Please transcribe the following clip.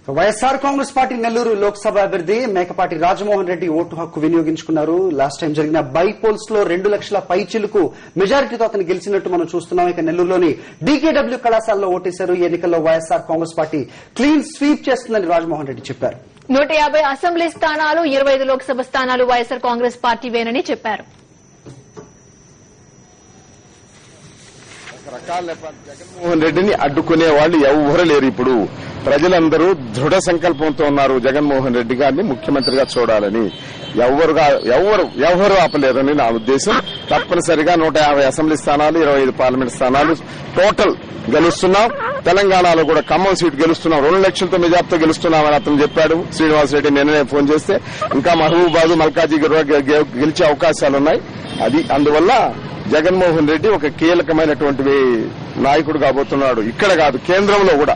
YSR Congress party Nellore Lok Sabha అభ్యర్థి Mekapati Rajamohan Reddy vote హక్కు వినియోగించుకున్నారు. లాస్ట్ టైం జరిగిన బై పోల్స్ లో 2 లక్షల పైచిలుకు మెజారిటీతో అతను గెలిచినట్టు మనం చూస్తున్నాం. ఇక నెల్లూరులోని డీకేడబ్ల్యూ కళాశాలలో ఓటేశారు. ఈ ఎన్నికల్లో YSR Congress party clean sweep చేస్తుందని రాజమోహన్ రెడ్డి చెప్పారు. 150 అసెంబ్లీ స్థానాలు, 25 లోక్సభ స్థానాలు వైఎస్ఆర్ కాంగ్రెస్ పార్టీవేనని చెప్పారు. జగన్మోహన్ రెడ్డిని అడ్డుకునే వాళ్ళు ఎవరు లేరు. ఇప్పుడు ప్రజలందరూ దృఢ సంకల్పంతో ఉన్నారు జగన్మోహన్ రెడ్డి గారిని ముఖ్యమంత్రిగా చూడాలని. ఎవరు ఆపలేరని నా ఉద్దేశం. తప్పనిసరిగా 150 అసెంబ్లీ స్థానాలు, 25 పార్లమెంట్ స్థానాలు టోటల్ గెలుస్తున్నాం. తెలంగాణలో కూడా ఖమ్మం సీటు గెలుస్తున్నాం. 2 లక్షలతో మెజార్టీతో గెలుస్తున్నామని అతను చెప్పాడు. శ్రీనివాసరెడ్డి నిన్ననే ఫోన్ చేస్తే ఇంకా మహబూబాబాద్, మల్కాజీ గెలిచే అవకాశాలున్నాయి. అందువల్ల జగన్మోహన్ రెడ్డి ఒక కీలకమైనటువంటి నాయకుడు కాబోతున్నాడు. ఇక్కడ కాదు, కేంద్రంలో కూడా.